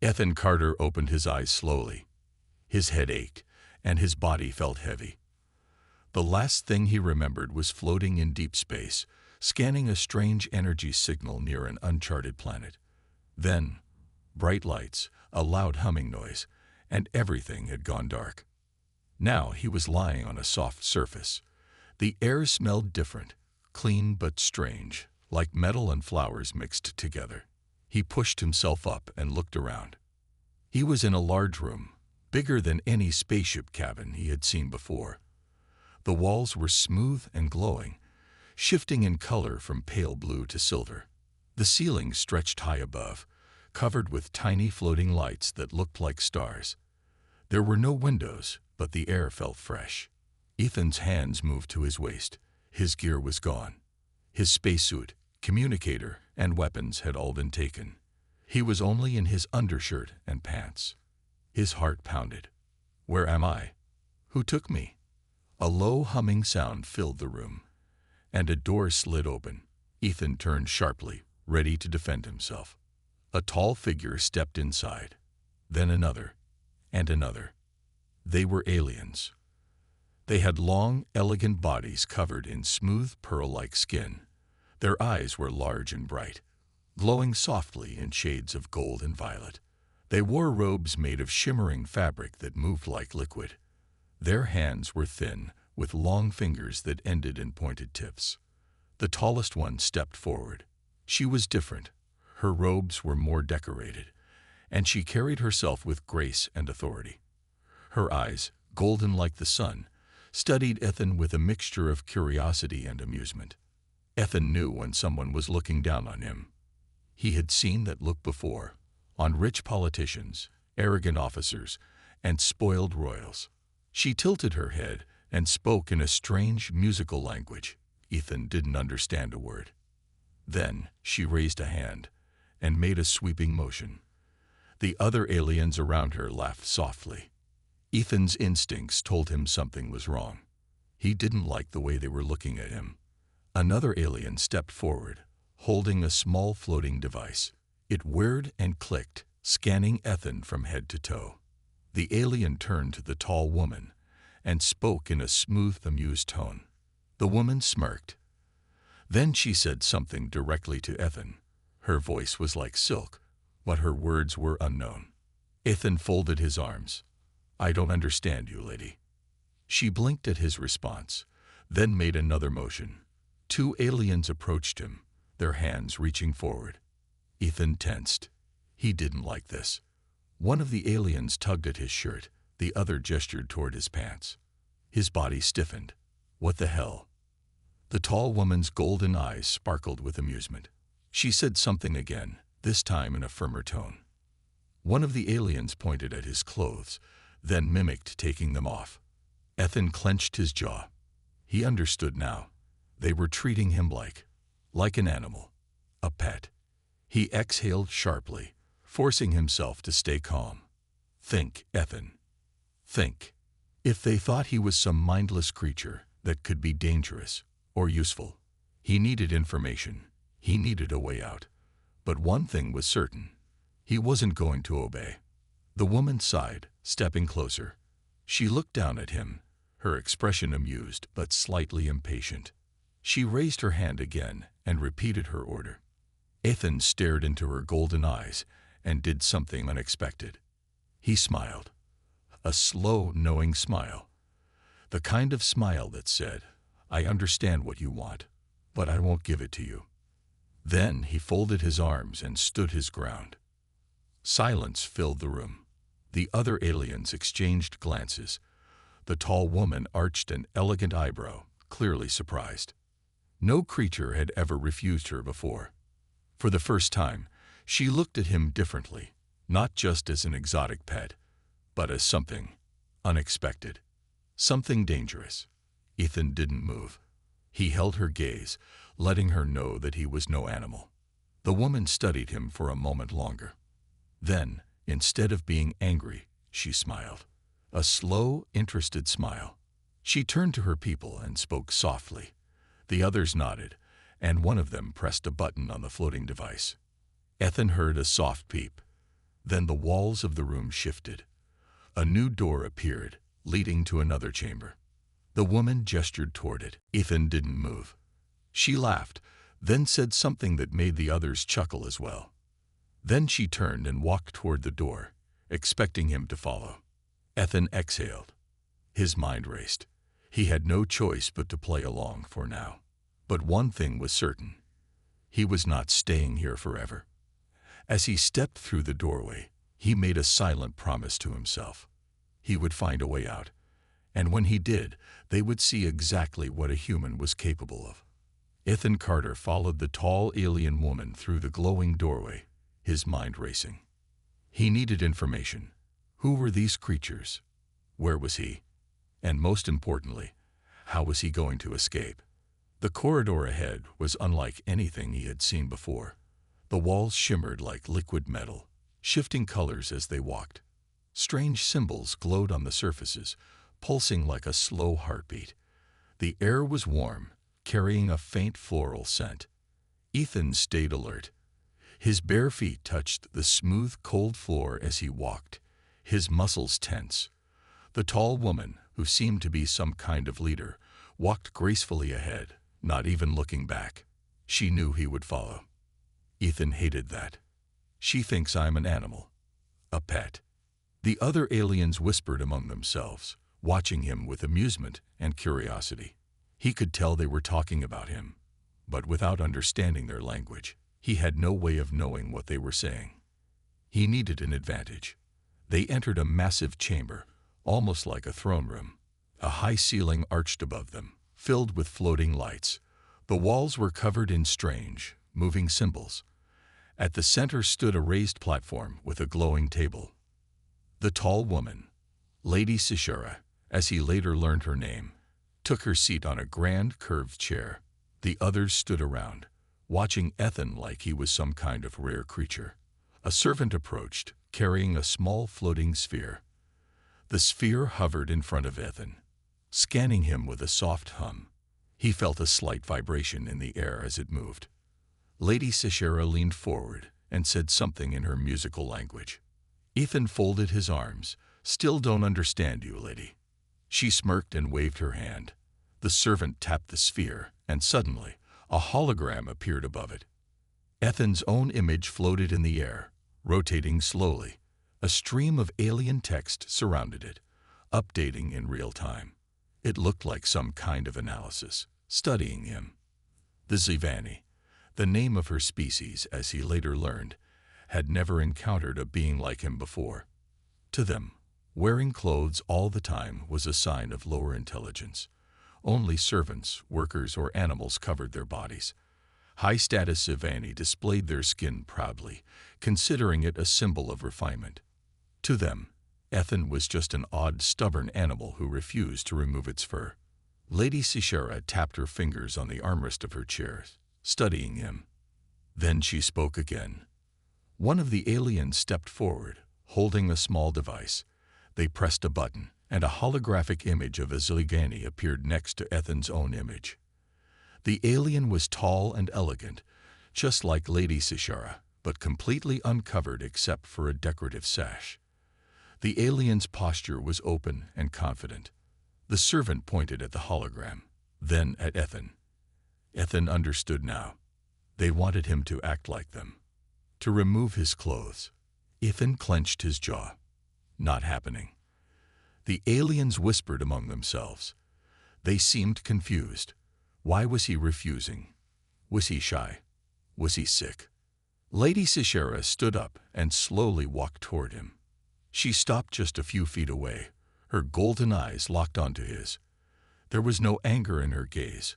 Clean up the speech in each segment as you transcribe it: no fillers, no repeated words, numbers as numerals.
Ethan Carter opened his eyes slowly. His head ached, and his body felt heavy. The last thing he remembered was floating in deep space, scanning a strange energy signal near an uncharted planet. Then, bright lights, a loud humming noise, and everything had gone dark. Now he was lying on a soft surface. The air smelled different, clean but strange, like metal and flowers mixed together. He pushed himself up and looked around. He was in a large room, bigger than any spaceship cabin he had seen before. The walls were smooth and glowing, shifting in color from pale blue to silver. The ceiling stretched high above, covered with tiny floating lights that looked like stars. There were no windows, but the air felt fresh. Ethan's hands moved to his waist. His gear was gone. His spacesuit, communicator, and weapons had all been taken. He was only in his undershirt and pants. His heart pounded. Where am I? Who took me? A low humming sound filled the room, and a door slid open. Ethan turned sharply, ready to defend himself. A tall figure stepped inside, then another, and another. They were aliens. They had long, elegant bodies covered in smooth, pearl-like skin. Their eyes were large and bright, glowing softly in shades of gold and violet. They wore robes made of shimmering fabric that moved like liquid. Their hands were thin, with long fingers that ended in pointed tips. The tallest one stepped forward. She was different. Her robes were more decorated, and she carried herself with grace and authority. Her eyes, golden like the sun, studied Ethan with a mixture of curiosity and amusement. Ethan knew when someone was looking down on him. He had seen that look before, on rich politicians, arrogant officers, and spoiled royals. She tilted her head and spoke in a strange musical language. Ethan didn't understand a word. Then she raised a hand and made a sweeping motion. The other aliens around her laughed softly. Ethan's instincts told him something was wrong. He didn't like the way they were looking at him. Another alien stepped forward, holding a small floating device. It whirred and clicked, scanning Ethan from head to toe. The alien turned to the tall woman and spoke in a smooth, amused tone. The woman smirked. Then she said something directly to Ethan. Her voice was like silk, but her words were unknown. Ethan folded his arms. I don't understand you, lady. She blinked at his response, then made another motion. Two aliens approached him, their hands reaching forward. Ethan tensed. He didn't like this. One of the aliens tugged at his shirt, the other gestured toward his pants. His body stiffened. What the hell? The tall woman's golden eyes sparkled with amusement. She said something again, this time in a firmer tone. One of the aliens pointed at his clothes, then mimicked taking them off. Ethan clenched his jaw. He understood now. They were treating him like an animal, a pet. He exhaled sharply, forcing himself to stay calm. Think, Ethan. Think. If they thought he was some mindless creature that could be dangerous or useful, he needed information. He needed a way out. But one thing was certain. He wasn't going to obey. The woman sighed, stepping closer. She looked down at him, her expression amused but slightly impatient. She raised her hand again and repeated her order. Ethan stared into her golden eyes and did something unexpected. He smiled. A slow, knowing smile. The kind of smile that said, I understand what you want, but I won't give it to you. Then he folded his arms and stood his ground. Silence filled the room. The other aliens exchanged glances. The tall woman arched an elegant eyebrow, clearly surprised. No creature had ever refused her before. For the first time, she looked at him differently, not just as an exotic pet, but as something unexpected, something dangerous. Ethan didn't move. He held her gaze, letting her know that he was no animal. The woman studied him for a moment longer. Then, instead of being angry, she smiled. A slow, interested smile. She turned to her people and spoke softly. The others nodded, and one of them pressed a button on the floating device. Ethan heard a soft peep. Then the walls of the room shifted. A new door appeared, leading to another chamber. The woman gestured toward it. Ethan didn't move. She laughed, then said something that made the others chuckle as well. Then she turned and walked toward the door, expecting him to follow. Ethan exhaled. His mind raced. He had no choice but to play along for now. But one thing was certain. He was not staying here forever. As he stepped through the doorway, he made a silent promise to himself. He would find a way out, and when he did, they would see exactly what a human was capable of. Ethan Carter followed the tall alien woman through the glowing doorway, his mind racing. He needed information. Who were these creatures? Where was he? And most importantly, how was he going to escape? The corridor ahead was unlike anything he had seen before. The walls shimmered like liquid metal, shifting colors as they walked. Strange symbols glowed on the surfaces, pulsing like a slow heartbeat. The air was warm, carrying a faint floral scent. Ethan stayed alert. His bare feet touched the smooth, cold floor as he walked, his muscles tense. The tall woman, who seemed to be some kind of leader, walked gracefully ahead, not even looking back. She knew he would follow. Ethan hated that. She thinks I'm an animal, a pet. The other aliens whispered among themselves, watching him with amusement and curiosity. He could tell they were talking about him, but without understanding their language, he had no way of knowing what they were saying. He needed an advantage. They entered a massive chamber, almost like a throne room. A high ceiling arched above them, filled with floating lights. The walls were covered in strange, moving symbols. At the center stood a raised platform with a glowing table. The tall woman, Lady Sishara, as he later learned her name, took her seat on a grand curved chair. The others stood around, watching Ethan like he was some kind of rare creature. A servant approached, carrying a small floating sphere. The sphere hovered in front of Ethan, scanning him with a soft hum. He felt a slight vibration in the air as it moved. Lady Sishara leaned forward and said something in her musical language. Ethan folded his arms. Still don't understand you, lady. She smirked and waved her hand. The servant tapped the sphere, and suddenly, a hologram appeared above it. Ethan's own image floated in the air, rotating slowly. A stream of alien text surrounded it, updating in real time. It looked like some kind of analysis, studying him. The Zivani, the name of her species, as he later learned, had never encountered a being like him before. To them, wearing clothes all the time was a sign of lower intelligence. Only servants, workers, or animals covered their bodies. High-status Zivani displayed their skin proudly, considering it a symbol of refinement. To them, Ethan was just an odd, stubborn animal who refused to remove its fur. Lady Sishara tapped her fingers on the armrest of her chair, studying him. Then she spoke again. One of the aliens stepped forward, holding a small device. They pressed a button, and a holographic image of a Zilligani appeared next to Ethan's own image. The alien was tall and elegant, just like Lady Sishara, but completely uncovered except for a decorative sash. The alien's posture was open and confident. The servant pointed at the hologram, then at Ethan. Ethan understood now. They wanted him to act like them, to remove his clothes. Ethan clenched his jaw. Not happening. The aliens whispered among themselves. They seemed confused. Why was he refusing? Was he shy? Was he sick? Lady Sishara stood up and slowly walked toward him. She stopped just a few feet away, her golden eyes locked onto his. There was no anger in her gaze,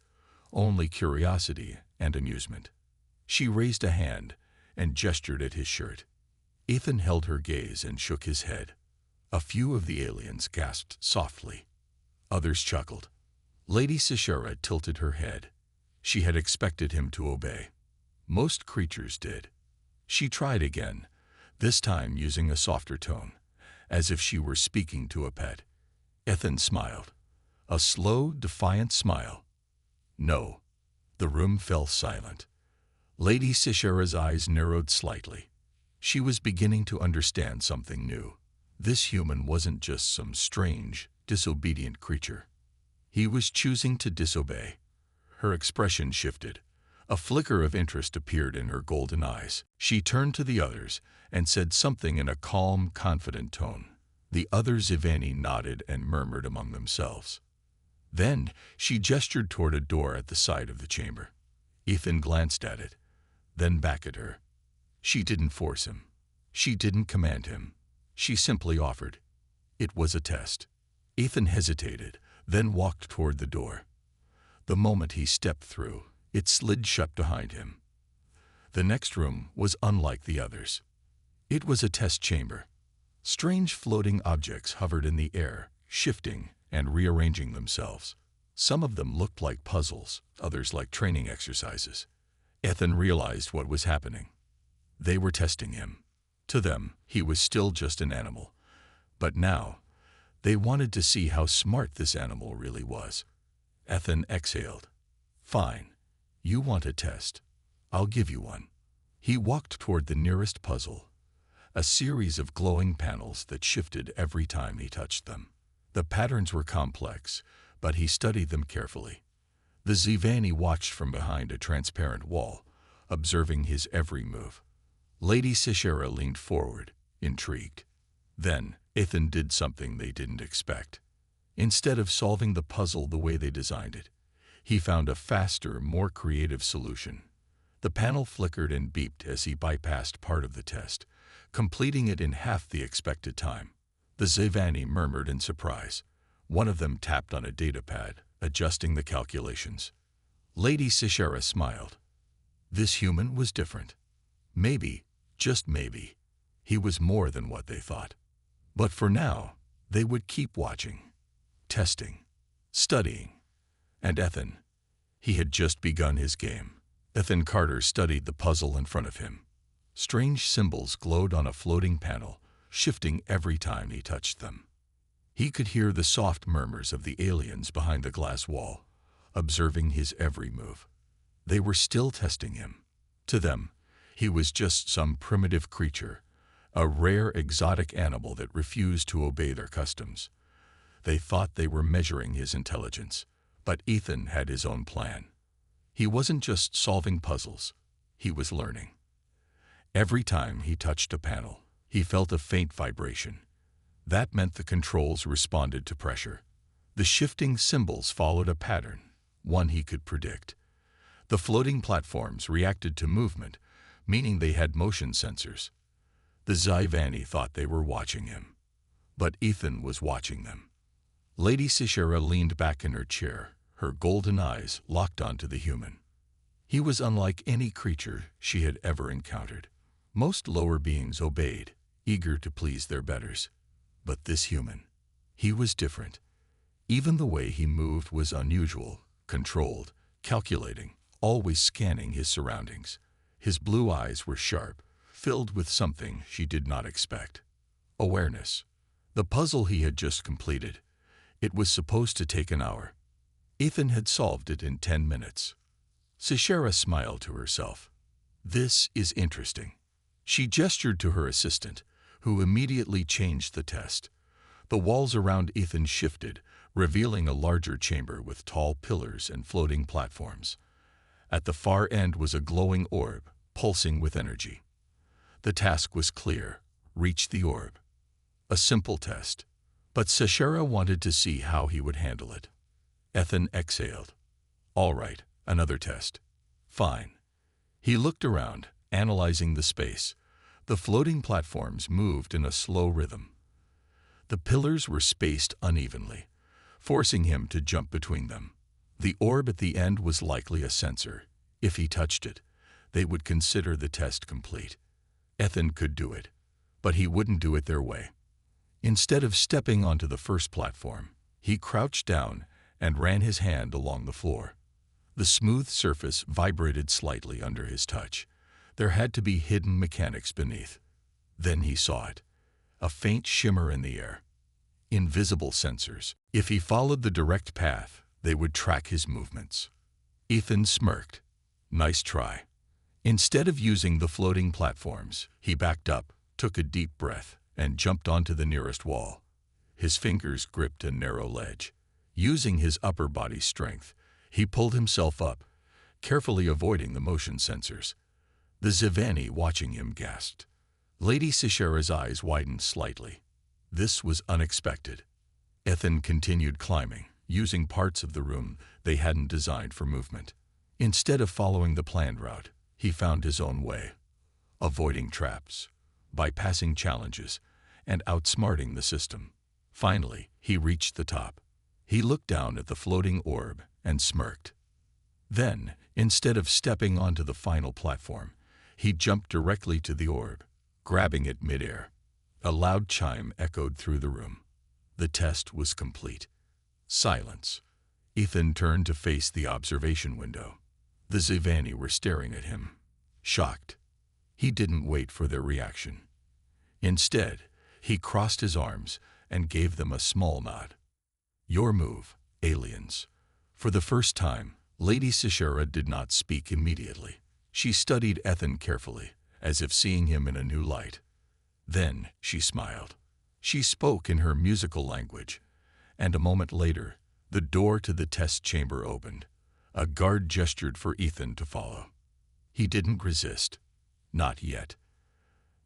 only curiosity and amusement. She raised a hand and gestured at his shirt. Ethan held her gaze and shook his head. A few of the aliens gasped softly. Others chuckled. Lady Sishara tilted her head. She had expected him to obey. Most creatures did. She tried again, this time using a softer tone, as if she were speaking to a pet. Ethan smiled. A slow, defiant smile. No. The room fell silent. Lady Sishara's eyes narrowed slightly. She was beginning to understand something new. This human wasn't just some strange, disobedient creature. He was choosing to disobey. Her expression shifted. A flicker of interest appeared in her golden eyes. She turned to the others and said something in a calm, confident tone. The other Scifi nodded and murmured among themselves. Then she gestured toward a door at the side of the chamber. Ethan glanced at it, then back at her. She didn't force him. She didn't command him. She simply offered. It was a test. Ethan hesitated, then walked toward the door. The moment he stepped through, it slid shut behind him. The next room was unlike the others. It was a test chamber. Strange floating objects hovered in the air, shifting and rearranging themselves. Some of them looked like puzzles, others like training exercises. Ethan realized what was happening. They were testing him. To them, he was still just an animal. But now, they wanted to see how smart this animal really was. Ethan exhaled. Fine. You want a test. I'll give you one. He walked toward the nearest puzzle, a series of glowing panels that shifted every time he touched them. The patterns were complex, but he studied them carefully. The Scifi watched from behind a transparent wall, observing his every move. Lady Scifi leaned forward, intrigued. Then, Ethan did something they didn't expect. Instead of solving the puzzle the way they designed it, he found a faster, more creative solution. The panel flickered and beeped as he bypassed part of the test, completing it in half the expected time. The Scifi murmured in surprise. One of them tapped on a datapad, adjusting the calculations. Lady Scifi smiled. This human was different. Maybe, just maybe, he was more than what they thought. But for now, they would keep watching, testing, studying. And Ethan, he had just begun his game. Ethan Carter studied the puzzle in front of him. Strange symbols glowed on a floating panel, shifting every time he touched them. He could hear the soft murmurs of the aliens behind the glass wall, observing his every move. They were still testing him. To them, he was just some primitive creature, a rare exotic animal that refused to obey their customs. They thought they were measuring his intelligence, but Ethan had his own plan. He wasn't just solving puzzles, he was learning. Every time he touched a panel, he felt a faint vibration. That meant the controls responded to pressure. The shifting symbols followed a pattern, one he could predict. The floating platforms reacted to movement, meaning they had motion sensors. The Scifi thought they were watching him, but Ethan was watching them. Lady Scifi leaned back in her chair, her golden eyes locked onto the human. He was unlike any creature she had ever encountered. Most lower beings obeyed, eager to please their betters. But this human, he was different. Even the way he moved was unusual, controlled, calculating, always scanning his surroundings. His blue eyes were sharp, filled with something she did not expect. Awareness. The puzzle he had just completed. It was supposed to take an hour. Ethan had solved it in 10 minutes. Scifi smiled to herself. This is interesting. She gestured to her assistant, who immediately changed the test. The walls around Ethan shifted, revealing a larger chamber with tall pillars and floating platforms. At the far end was a glowing orb, pulsing with energy. The task was clear: reach the orb. A simple test, but Scifi wanted to see how he would handle it. Ethan exhaled. All right, another test. Fine. He looked around, analyzing the space. The floating platforms moved in a slow rhythm. The pillars were spaced unevenly, forcing him to jump between them. The orb at the end was likely a sensor. If he touched it, they would consider the test complete. Ethan could do it, but he wouldn't do it their way. Instead of stepping onto the first platform, he crouched down and ran his hand along the floor. The smooth surface vibrated slightly under his touch. There had to be hidden mechanics beneath. Then he saw it, a faint shimmer in the air. Invisible sensors. If he followed the direct path, they would track his movements. Ethan smirked. Nice try. Instead of using the floating platforms, he backed up, took a deep breath, and jumped onto the nearest wall. His fingers gripped a narrow ledge. Using his upper body strength, he pulled himself up, carefully avoiding the motion sensors. The Zivani, watching him, gasped. Lady Sishera's eyes widened slightly. This was unexpected. Ethan continued climbing, using parts of the room they hadn't designed for movement. Instead of following the planned route, he found his own way, avoiding traps, bypassing challenges, and outsmarting the system. Finally, he reached the top. He looked down at the floating orb and smirked. Then, instead of stepping onto the final platform, he jumped directly to the orb, grabbing it midair. A loud chime echoed through the room. The test was complete. Silence. Ethan turned to face the observation window. The Zivani were staring at him, shocked. He didn't wait for their reaction. Instead, he crossed his arms and gave them a small nod. Your move, aliens. For the first time, Lady Sishera did not speak immediately. She studied Ethan carefully, as if seeing him in a new light. Then she smiled. She spoke in her musical language, and a moment later, the door to the test chamber opened. A guard gestured for Ethan to follow. He didn't resist. Not yet.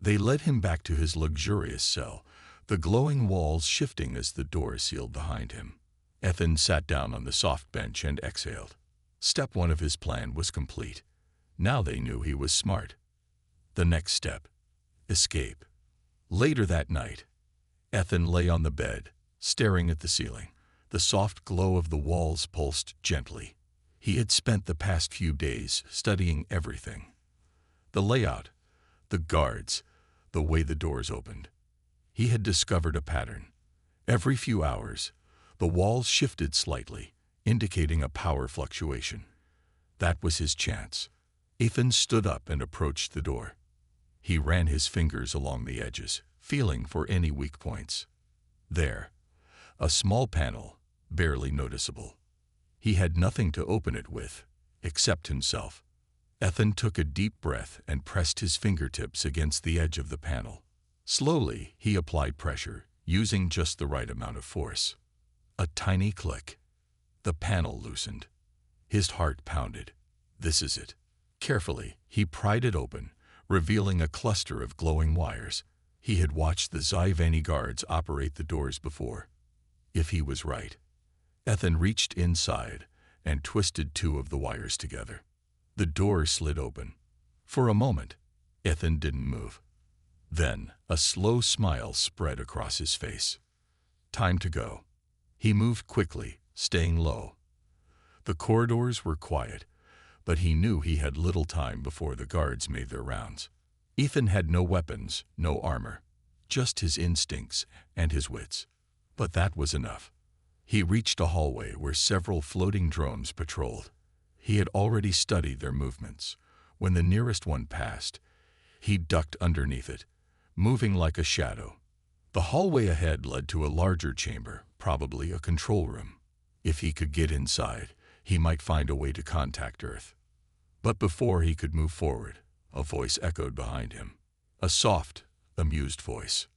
They led him back to his luxurious cell, the glowing walls shifting as the door sealed behind him. Ethan sat down on the soft bench and exhaled. Step 1 of his plan was complete. Now they knew he was smart. The next step: escape. Later that night, Ethan lay on the bed, staring at the ceiling. The soft glow of the walls pulsed gently. He had spent the past few days studying everything. The layout, the guards, the way the doors opened. He had discovered a pattern. Every few hours, the walls shifted slightly, indicating a power fluctuation. That was his chance. Ethan stood up and approached the door. He ran his fingers along the edges, feeling for any weak points. There, a small panel, barely noticeable. He had nothing to open it with, except himself. Ethan took a deep breath and pressed his fingertips against the edge of the panel. Slowly, he applied pressure, using just the right amount of force. A tiny click. The panel loosened. His heart pounded. This is it. Carefully, he pried it open, revealing a cluster of glowing wires. He had watched the Zivani guards operate the doors before. If he was right. Ethan reached inside and twisted 2 of the wires together. The door slid open. For a moment, Ethan didn't move. Then, a slow smile spread across his face. Time to go. He moved quickly, staying low. The corridors were quiet, but he knew he had little time before the guards made their rounds. Ethan had no weapons, no armor, just his instincts and his wits. But that was enough. He reached a hallway where several floating drones patrolled. He had already studied their movements. When the nearest one passed, he ducked underneath it, moving like a shadow. The hallway ahead led to a larger chamber, probably a control room. If he could get inside, he might find a way to contact Earth. But before he could move forward, a voice echoed behind him. A soft, amused voice.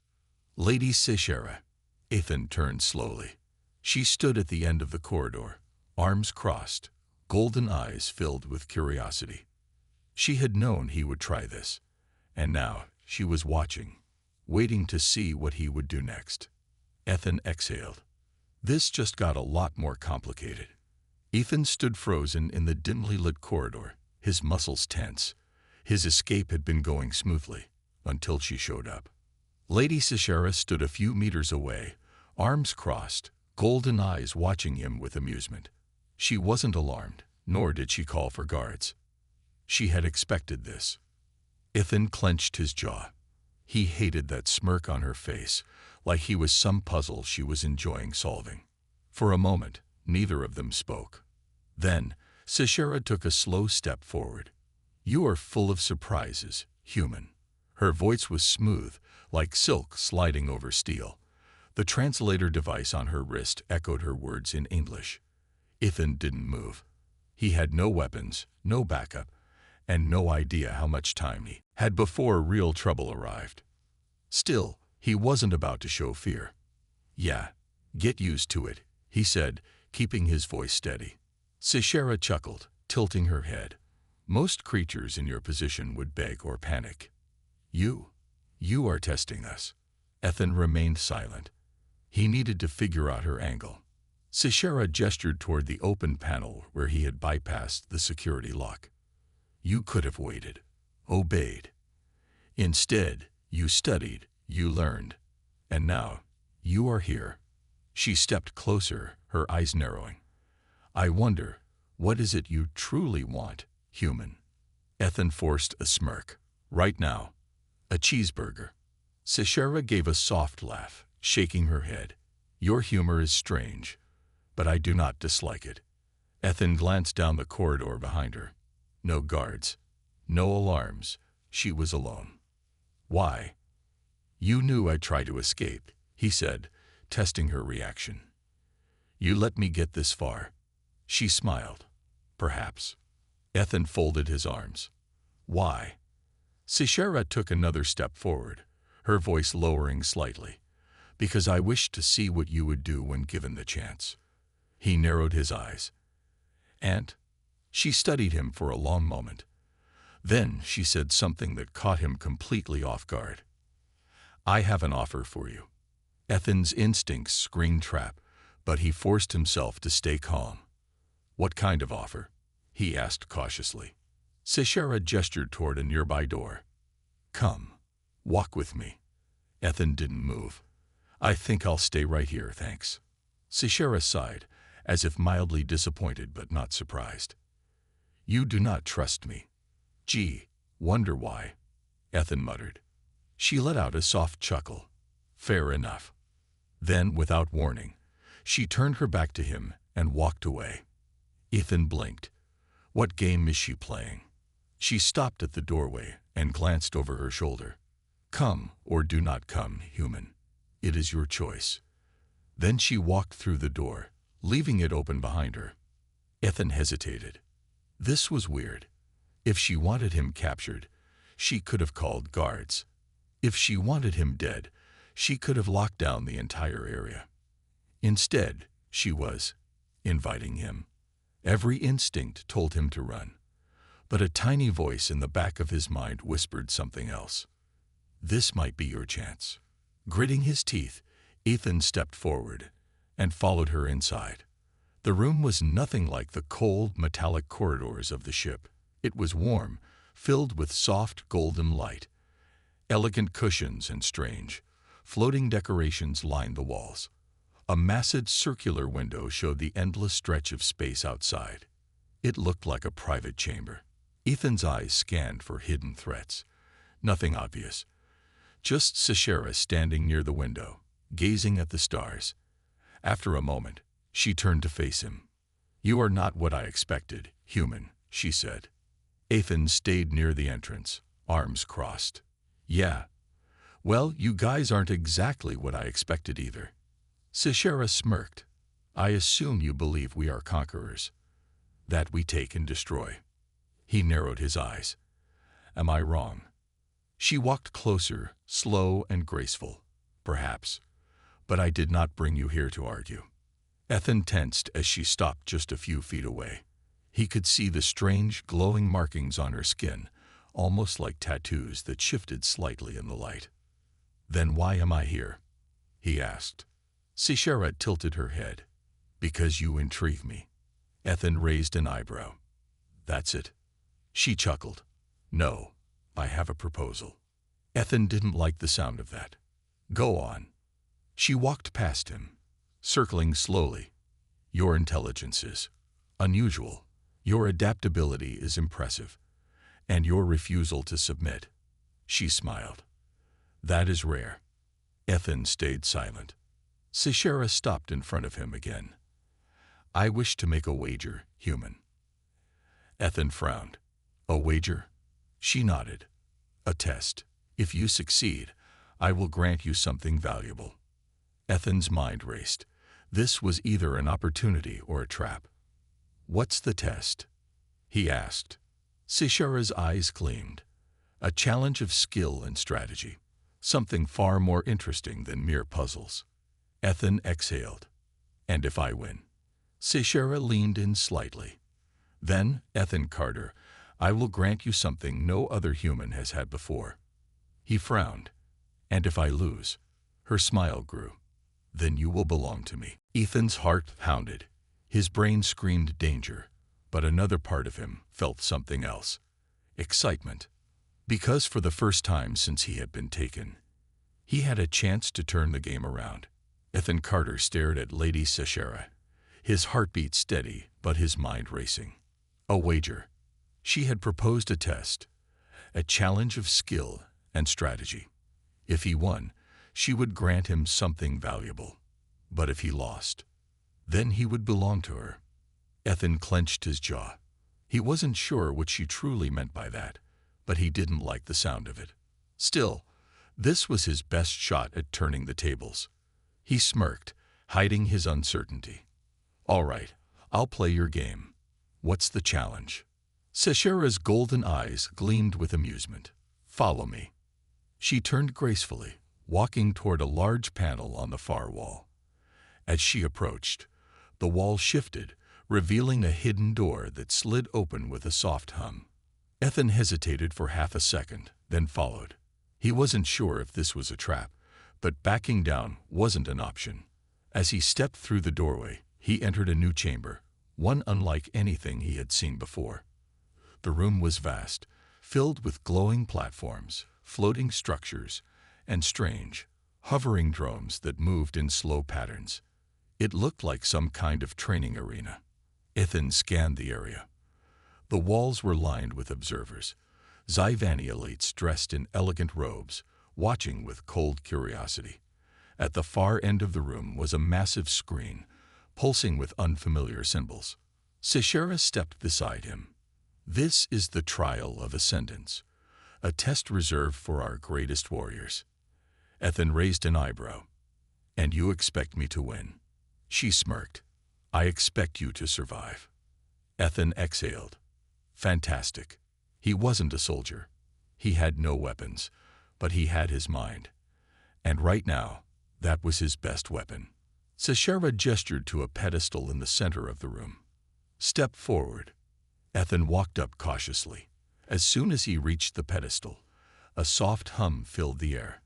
Lady Sishera. Ethan turned slowly. She stood at the end of the corridor, arms crossed, golden eyes filled with curiosity. She had known he would try this, and now she was watching, waiting to see what he would do next. Ethan exhaled. This just got a lot more complicated. Ethan stood frozen in the dimly lit corridor, his muscles tense. His escape had been going smoothly, until she showed up. Lady Sishera stood a few meters away, arms crossed, golden eyes watching him with amusement. She wasn't alarmed, nor did she call for guards. She had expected this. Ethan clenched his jaw. He hated that smirk on her face, like he was some puzzle she was enjoying solving. For a moment, neither of them spoke. Then, Sishera took a slow step forward. You are full of surprises, human. Her voice was smooth, like silk sliding over steel. The translator device on her wrist echoed her words in English. Ethan didn't move. He had no weapons, no backup, and no idea how much time he had before real trouble arrived. Still, he wasn't about to show fear. "Yeah, get used to it," he said, keeping his voice steady. Scifi chuckled, tilting her head. "Most creatures in your position would beg or panic. You are testing us." Ethan remained silent. He needed to figure out her angle. Scifi gestured toward the open panel where he had bypassed the security lock. "You could have waited, obeyed. Instead, you studied, you learned, and now you are here." She stepped closer, her eyes narrowing. "I wonder, what is it you truly want, human?" Ethan forced a smirk. "Right now, a cheeseburger." Scifi gave a soft laugh, shaking her head. "Your humor is strange, but I do not dislike it." Ethan glanced down the corridor behind her. No guards, no alarms. She was alone. "Why?" "You knew I'd try to escape," he said, testing her reaction. "You let me get this far." She smiled. "Perhaps." Ethan folded his arms. "Why?" Scifi took another step forward, her voice lowering slightly. "Because I wished to see what you would do when given the chance." He narrowed his eyes. "And?" She studied him for a long moment. Then she said something that caught him completely off guard. "I have an offer for you." Ethan's instincts screamed trap, but he forced himself to stay calm. "What kind of offer?" he asked cautiously. Scifi gestured toward a nearby door. "Come, walk with me." Ethan didn't move. "I think I'll stay right here, thanks." Scifi sighed, as if mildly disappointed but not surprised. "You do not trust me." "Gee, wonder why," Ethan muttered. She let out a soft chuckle. "Fair enough." Then, without warning, she turned her back to him and walked away. Ethan blinked. What game is she playing? She stopped at the doorway and glanced over her shoulder. "Come or do not come, human. It is your choice." Then she walked through the door, leaving it open behind her. Ethan hesitated. This was weird. If she wanted him captured, she could have called guards. If she wanted him dead, she could have locked down the entire area. Instead, she was inviting him. Every instinct told him to run, but a tiny voice in the back of his mind whispered something else. This might be your chance. Gritting his teeth, Ethan stepped forward and followed her inside. The room was nothing like the cold, metallic corridors of the ship. It was warm, filled with soft, golden light. Elegant cushions and strange, floating decorations lined the walls. A massive circular window showed the endless stretch of space outside. It looked like a private chamber. Ethan's eyes scanned for hidden threats. Nothing obvious. Just Scifi standing near the window, gazing at the stars. After a moment, she turned to face him. "You are not what I expected, human," she said. Ethan stayed near the entrance, arms crossed. "Yeah. Well, you guys aren't exactly what I expected either." Scifi smirked. "I assume you believe we are conquerors, that we take and destroy." He narrowed his eyes. "Am I wrong?" She walked closer, slow and graceful. "Perhaps, but I did not bring you here to argue." Ethan tensed as she stopped just a few feet away. He could see the strange, glowing markings on her skin, almost like tattoos that shifted slightly in the light. "Then why am I here?" he asked. Scifi tilted her head. "Because you intrigue me." Ethan raised an eyebrow. "That's it?" She chuckled. "No, I have a proposal." Ethan didn't like the sound of that. "Go on." She walked past him, circling slowly. "Your intelligence is unusual. Your adaptability is impressive. And your refusal to submit." She smiled. "That is rare." Ethan stayed silent. Scifi stopped in front of him again. "I wish to make a wager, human." Ethan frowned. "A wager?" She nodded. "A test. If you succeed, I will grant you something valuable." Ethan's mind raced. This was either an opportunity or a trap. "What's the test?" he asked. Sishara's eyes gleamed. A challenge of skill and strategy. Something far more interesting than mere puzzles. Ethan exhaled. And if I win? Sishara leaned in slightly. Then, Ethan Carter, I will grant you something no other human has had before. He frowned. And if I lose? Her smile grew. Then you will belong to me. Ethan's heart pounded. His brain screamed danger, but another part of him felt something else. Excitement. Because for the first time since he had been taken, he had a chance to turn the game around. Ethan Carter stared at Lady Sishara, his heartbeat steady but his mind racing. A wager. She had proposed a test, a challenge of skill and strategy. If he won, she would grant him something valuable. But if he lost, then he would belong to her. Ethan clenched his jaw. He wasn't sure what she truly meant by that, but he didn't like the sound of it. Still, this was his best shot at turning the tables. He smirked, hiding his uncertainty. All right, I'll play your game. What's the challenge? Sishara's golden eyes gleamed with amusement. Follow me. She turned gracefully, walking toward a large panel on the far wall. As she approached, the wall shifted, revealing a hidden door that slid open with a soft hum. Ethan hesitated for half a second, then followed. He wasn't sure if this was a trap, but backing down wasn't an option. As he stepped through the doorway, he entered a new chamber, one unlike anything he had seen before. The room was vast, filled with glowing platforms, floating structures, and strange, hovering drones that moved in slow patterns. It looked like some kind of training arena. Ethan scanned the area. The walls were lined with observers, Sci-Fi elites dressed in elegant robes, watching with cold curiosity. At the far end of the room was a massive screen, pulsing with unfamiliar symbols. Sishara stepped beside him. This is the trial of ascendance, a test reserved for our greatest warriors. Ethan raised an eyebrow. And you expect me to win? She smirked. I expect you to survive. Ethan exhaled. Fantastic. He wasn't a soldier. He had no weapons, but he had his mind. And right now, that was his best weapon. Sishara gestured to a pedestal in the center of the room. Step forward. Ethan walked up cautiously. As soon as he reached the pedestal, a soft hum filled the air.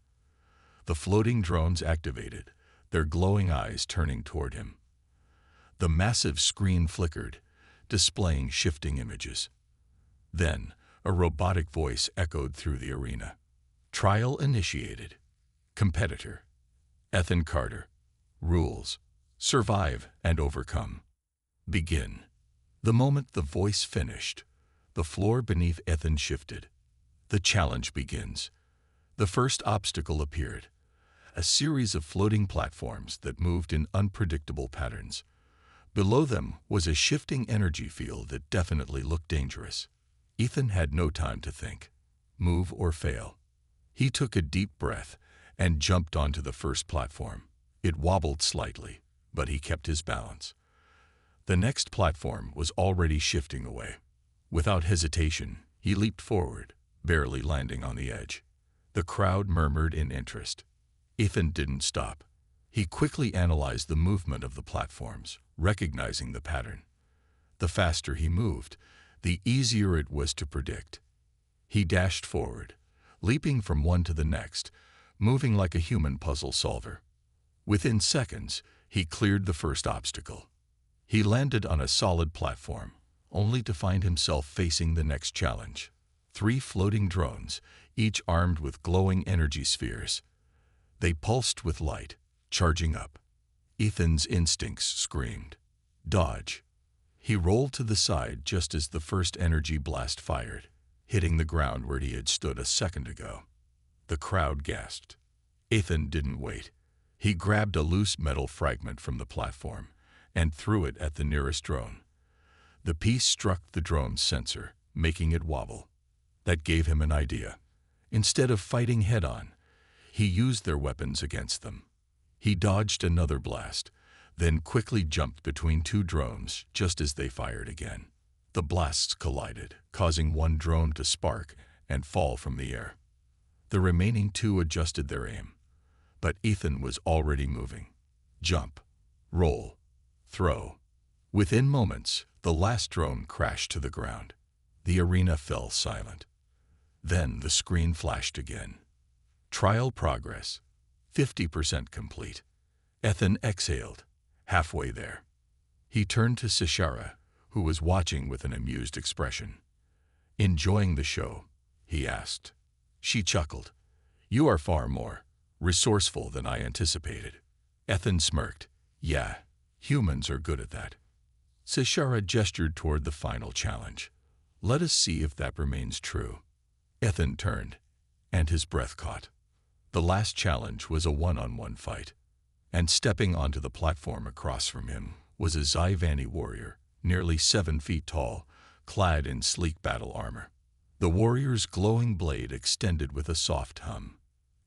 The floating drones activated, their glowing eyes turning toward him. The massive screen flickered, displaying shifting images. Then, a robotic voice echoed through the arena. Trial initiated. Competitor. Ethan Carter. Rules. Survive and overcome. Begin. The moment the voice finished, the floor beneath Ethan shifted. The challenge begins. The first obstacle appeared. A series of floating platforms that moved in unpredictable patterns. Below them was a shifting energy field that definitely looked dangerous. Ethan had no time to think, move or fail. He took a deep breath and jumped onto the first platform. It wobbled slightly, but he kept his balance. The next platform was already shifting away. Without hesitation, he leaped forward, barely landing on the edge. The crowd murmured in interest. Ethan didn't stop. He quickly analyzed the movement of the platforms, recognizing the pattern. The faster he moved, the easier it was to predict. He dashed forward, leaping from one to the next, moving like a human puzzle solver. Within seconds, he cleared the first obstacle. He landed on a solid platform, only to find himself facing the next challenge. 3 floating drones, each armed with glowing energy spheres. They pulsed with light, charging up. Ethan's instincts screamed. Dodge. He rolled to the side just as the first energy blast fired, hitting the ground where he had stood a second ago. The crowd gasped. Ethan didn't wait. He grabbed a loose metal fragment from the platform and threw it at the nearest drone. The piece struck the drone's sensor, making it wobble. That gave him an idea. Instead of fighting head-on, he used their weapons against them. He dodged another blast, then quickly jumped between 2 drones just as they fired again. The blasts collided, causing one drone to spark and fall from the air. The remaining two adjusted their aim, but Ethan was already moving. Jump, roll, throw. Within moments, the last drone crashed to the ground. The arena fell silent. Then the screen flashed again. Trial progress, 50% complete. Ethan exhaled, halfway there. He turned to Sishara, who was watching with an amused expression. "Enjoying the show?" he asked. She chuckled. "You are far more resourceful than I anticipated." Ethan smirked. "Yeah, humans are good at that." Sishara gestured toward the final challenge. "Let us see if that remains true." Ethan turned, and his breath caught. The last challenge was a one-on-one fight, and stepping onto the platform across from him was a Sci-Fi warrior, nearly 7 feet tall, clad in sleek battle armor. The warrior's glowing blade extended with a soft hum.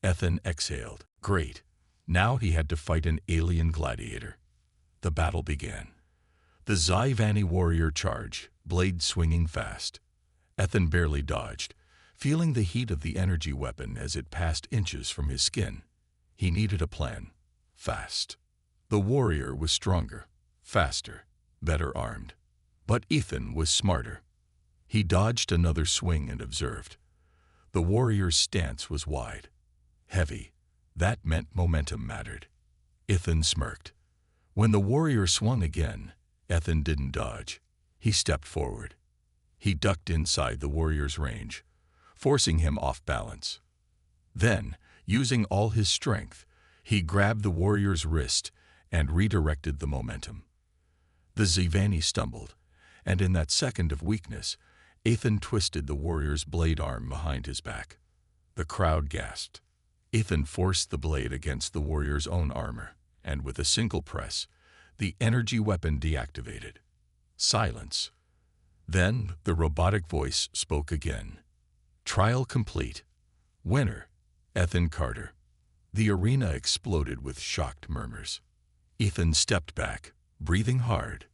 Ethan exhaled. Great. Now he had to fight an alien gladiator. The battle began. The Sci-Fi warrior charged, blade swinging fast. Ethan barely dodged, feeling the heat of the energy weapon as it passed inches from his skin. He needed a plan. Fast. The warrior was stronger, faster, better armed. But Ethan was smarter. He dodged another swing and observed. The warrior's stance was wide, heavy. That meant momentum mattered. Ethan smirked. When the warrior swung again, Ethan didn't dodge. He stepped forward. He ducked inside the warrior's range, forcing him off balance. Then, using all his strength, he grabbed the warrior's wrist and redirected the momentum. The Sci-Fi stumbled, and in that second of weakness, Ethan twisted the warrior's blade arm behind his back. The crowd gasped. Ethan forced the blade against the warrior's own armor, and with a single press, the energy weapon deactivated. Silence. Then the robotic voice spoke again. Trial complete. Winner, Ethan Carter. The arena exploded with shocked murmurs. Ethan stepped back, breathing hard.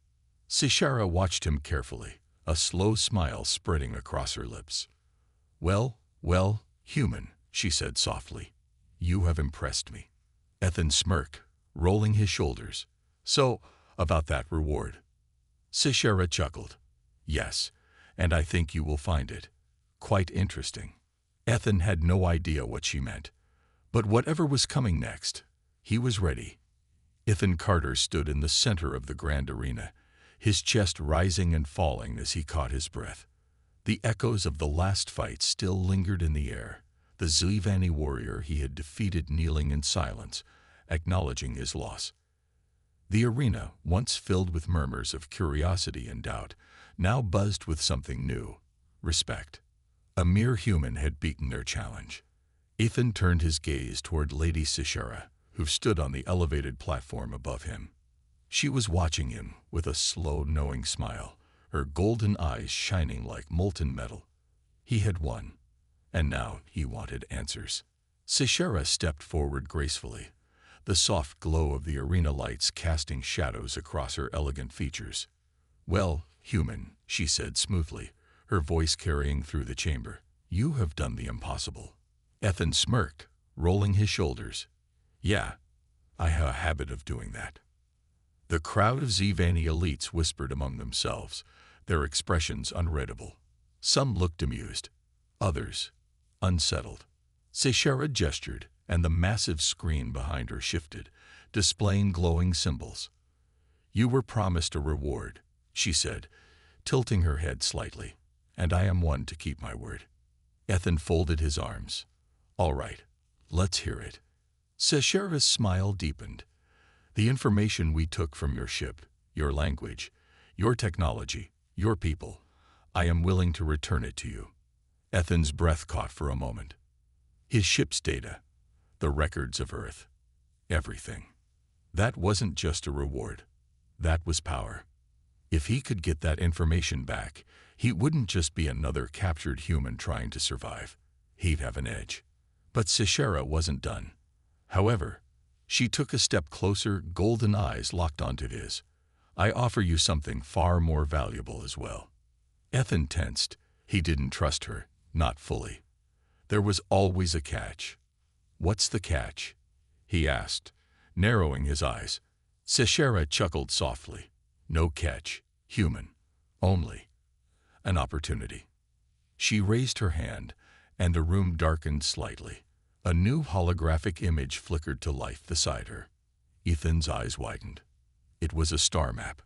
Sishara watched him carefully, a slow smile spreading across her lips. Well, human, she said softly. You have impressed me. Ethan smirked, rolling his shoulders. So, about that reward. Sishara chuckled. Yes, and I think you will find it quite interesting. Ethan had no idea what she meant, but whatever was coming next, he was ready. Ethan Carter stood in the center of the grand arena, his chest rising and falling as he caught his breath. The echoes of the last fight still lingered in the air, the Sci-Fi warrior he had defeated kneeling in silence, acknowledging his loss. The arena, once filled with murmurs of curiosity and doubt, now buzzed with something new, respect. A mere human had beaten their challenge. Ethan turned his gaze toward Lady Sishara, who stood on the elevated platform above him. She was watching him with a slow, knowing smile, her golden eyes shining like molten metal. He had won, and now he wanted answers. Sishara stepped forward gracefully, the soft glow of the arena lights casting shadows across her elegant features. Well, human, she said smoothly, her voice carrying through the chamber. You have done the impossible. Ethan smirked, rolling his shoulders. Yeah, I have a habit of doing that. The crowd of Sci-Fi elites whispered among themselves, their expressions unreadable. Some looked amused, others unsettled. Sishara gestured, and the massive screen behind her shifted, displaying glowing symbols. You were promised a reward, she said, tilting her head slightly, and I am one to keep my word. Ethan folded his arms. All right, let's hear it. Sishara's smile deepened. The information we took from your ship, your language, your technology, your people, I am willing to return it to you. Ethan's breath caught for a moment. His ship's data, the records of Earth, everything. That wasn't just a reward. That was power. If he could get that information back, he wouldn't just be another captured human trying to survive. He'd have an edge. But Sishara wasn't done. However, she took a step closer, golden eyes locked onto his. I offer you something far more valuable as well. Ethan tensed. He didn't trust her, not fully. There was always a catch. "What's the catch?" he asked, narrowing his eyes. Seshera chuckled softly. "No catch. Human. Only. An opportunity." She raised her hand, and the room darkened slightly. A new holographic image flickered to life beside her. Ethan's eyes widened. It was a star map,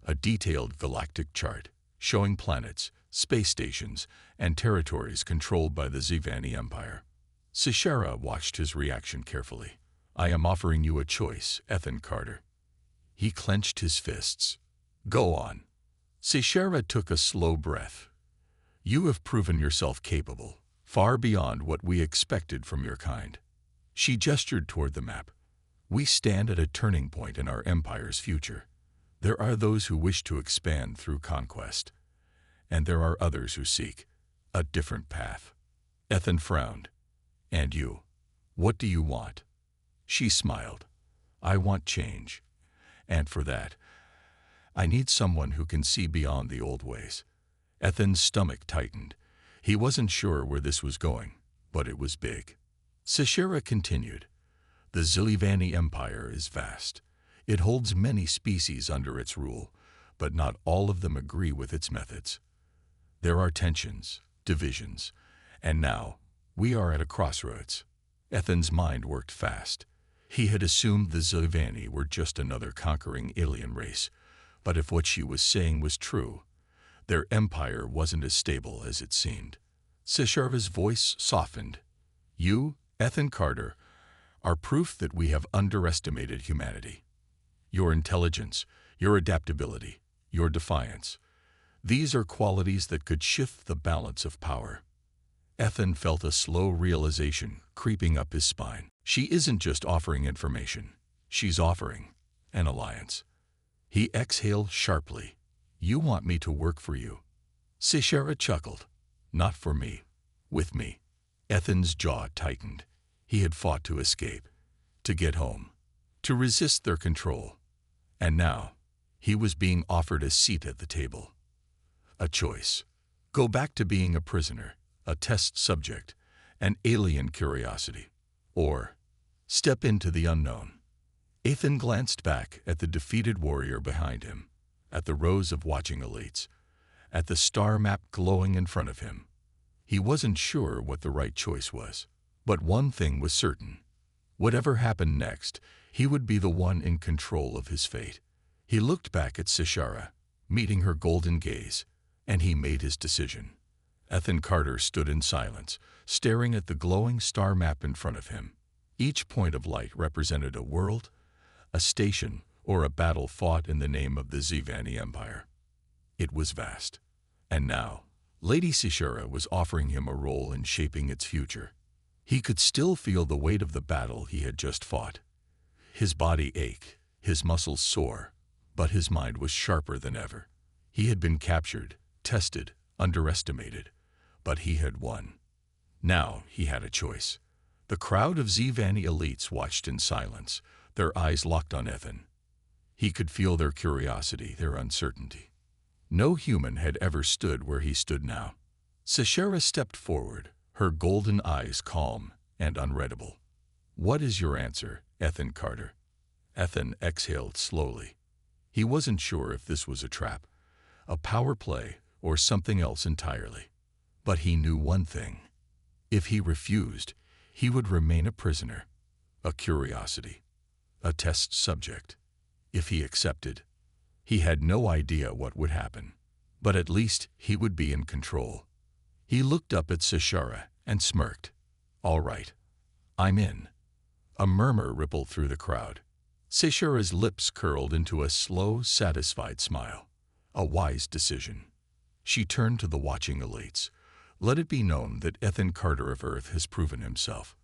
a detailed galactic chart showing planets, space stations, and territories controlled by the Scifi Empire. Seshera watched his reaction carefully. "I am offering you a choice, Ethan Carter." He clenched his fists. "Go on." Seshera took a slow breath. "You have proven yourself capable, far beyond what we expected from your kind." She gestured toward the map. "We stand at a turning point in our empire's future. There are those who wish to expand through conquest, and there are others who seek a different path." Ethan frowned. "And you? What do you want?" She smiled. "I want change. And for that, I need someone who can see beyond the old ways." Ethan's stomach tightened. He wasn't sure where this was going, but it was big. Seshera continued. "The Scifi Empire is vast. It holds many species under its rule, but not all of them agree with its methods. There are tensions, divisions, and now we are at a crossroads." Ethan's mind worked fast. He had assumed the Scifi were just another conquering alien race, but if what she was saying was true, their empire wasn't as stable as it seemed. Seshera's voice softened. "You, Ethan Carter, are proof that we have underestimated humanity. Your intelligence, your adaptability, your defiance. These are qualities that could shift the balance of power." Ethan felt a slow realization creeping up his spine. She isn't just offering information. She's offering an alliance. He exhaled sharply. "You want me to work for you?" Seshera chuckled. "Not for me. With me." Ethan's jaw tightened. He had fought to escape, to get home, to resist their control. And now, he was being offered a seat at the table. A choice. Go back to being a prisoner, a test subject, an alien curiosity. Or step into the unknown. Ethan glanced back at the defeated warrior behind him, at the rows of watching elites, at the star map glowing in front of him. He wasn't sure what the right choice was, but one thing was certain. Whatever happened next, he would be the one in control of his fate. He looked back at Seshera, meeting her golden gaze, and he made his decision. Ethan Carter stood in silence, staring at the glowing star map in front of him. Each point of light represented a world, a station, or a battle fought in the name of the Scifi Empire. It was vast. And now, Lady Seshera was offering him a role in shaping its future. He could still feel the weight of the battle he had just fought. His body ached, his muscles sore, but his mind was sharper than ever. He had been captured, tested, underestimated, but he had won. Now he had a choice. The crowd of Scifi elites watched in silence, their eyes locked on Ethan. He could feel their curiosity, their uncertainty. No human had ever stood where he stood now. Seshera stepped forward, her golden eyes calm and unreadable. "What is your answer, Ethan Carter?" Ethan exhaled slowly. He wasn't sure if this was a trap, a power play, or something else entirely. But he knew one thing. If he refused, he would remain a prisoner, a curiosity, a test subject. If he accepted, he had no idea what would happen, but at least he would be in control. He looked up at Seshera and smirked. "All right, I'm in." A murmur rippled through the crowd. Seshera's lips curled into a slow, satisfied smile. A wise decision. She turned to the watching elites. "Let it be known that Ethan Carter of Earth has proven himself.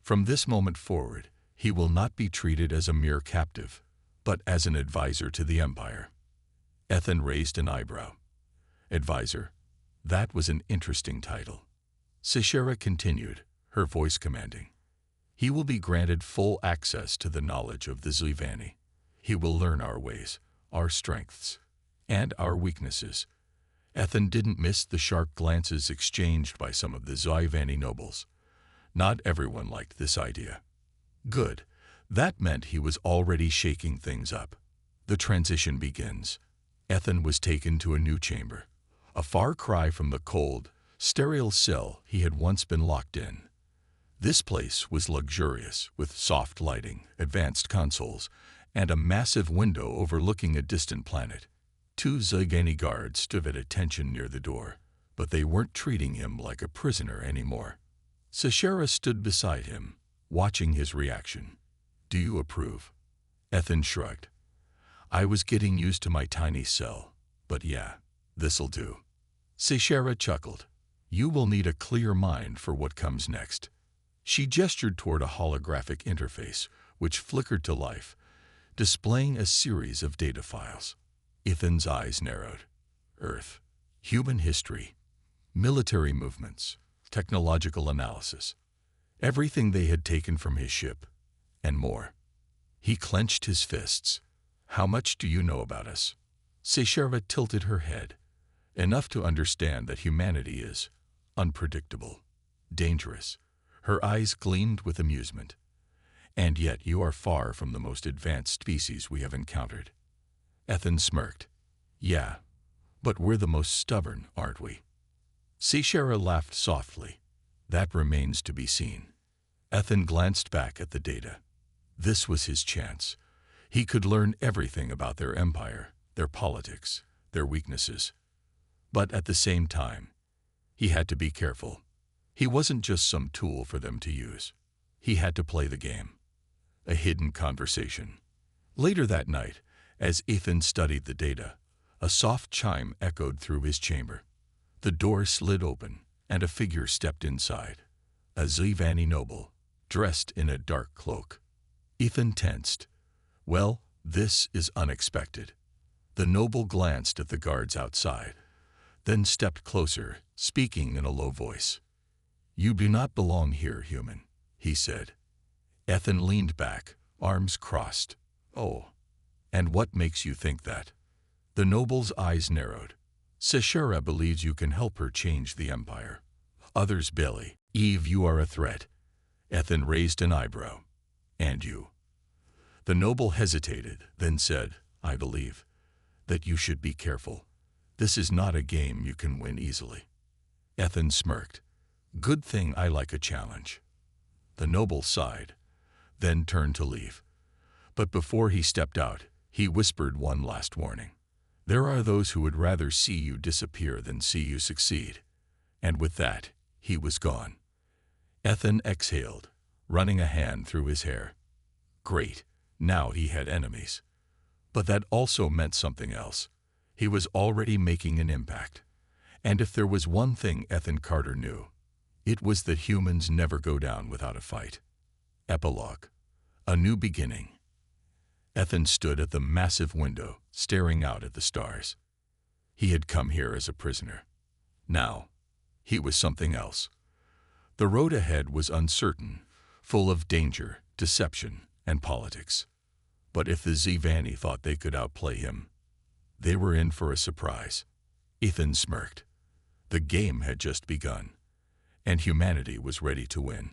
From this moment forward, he will not be treated as a mere captive, but as an advisor to the Empire." Ethan raised an eyebrow. "Advisor? That was an interesting title." Seshera continued, her voice commanding. "He will be granted full access to the knowledge of the Scifi. He will learn our ways, our strengths, and our weaknesses. Ethan didn't miss the sharp glances exchanged by some of the Scifi nobles. Not everyone liked this idea. Good. That meant he was already shaking things up. The transition begins. Ethan was taken to a new chamber, a far cry from the cold, sterile cell he had once been locked in. This place was luxurious, with soft lighting, advanced consoles, and a massive window overlooking a distant planet. Two Zagani guards stood at attention near the door, but they weren't treating him like a prisoner anymore. Sashera stood beside him, watching his reaction. "Do you approve?" Ethan shrugged. "I was getting used to my tiny cell, but yeah, this'll do." Sashera chuckled. "You will need a clear mind for what comes next." She gestured toward a holographic interface, which flickered to life, displaying a series of data files. Ethan's eyes narrowed. Earth, human history, military movements, technological analysis, everything they had taken from his ship, and more. He clenched his fists. "How much do you know about us?" Seychera tilted her head, enough to understand that humanity is unpredictable, dangerous. Her eyes gleamed with amusement. "And yet you are far from the most advanced species we have encountered." Ethan smirked. "Yeah, but we're the most stubborn, aren't we?" Seychera laughed softly. "That remains to be seen." Ethan glanced back at the data. This was his chance. He could learn everything about their empire, their politics, their weaknesses. But at the same time, he had to be careful. He wasn't just some tool for them to use. He had to play the game. A hidden conversation. Later that night, as Ethan studied the data, a soft chime echoed through his chamber. The door slid open, and a figure stepped inside. A Zivani noble, dressed in a dark cloak. Ethan tensed. Well, this is unexpected. The noble glanced at the guards outside, then stepped closer, speaking in a low voice. "You do not belong here, human," he said. Ethan leaned back, arms crossed. "Oh, and what makes you think that?" The noble's eyes narrowed. "Seshera believes you can help her change the empire. Others belly. Eve, you are a threat." Ethan raised an eyebrow. "And you?" The noble hesitated, then said, "I believe that you should be careful. This is not a game you can win easily." Ethan smirked. "Good thing I like a challenge." The noble sighed, then turned to leave. But before he stepped out, he whispered one last warning. "There are those who would rather see you disappear than see you succeed." And with that, he was gone. Ethan exhaled, running a hand through his hair. Great, now he had enemies. But that also meant something else. He was already making an impact. And if there was one thing Ethan Carter knew, it was that humans never go down without a fight. Epilogue. A new beginning. Ethan stood at the massive window, staring out at the stars. He had come here as a prisoner. Now, he was something else. The road ahead was uncertain, full of danger, deception, and politics. But if the Zivani thought they could outplay him, they were in for a surprise. Ethan smirked. The game had just begun, and humanity was ready to win.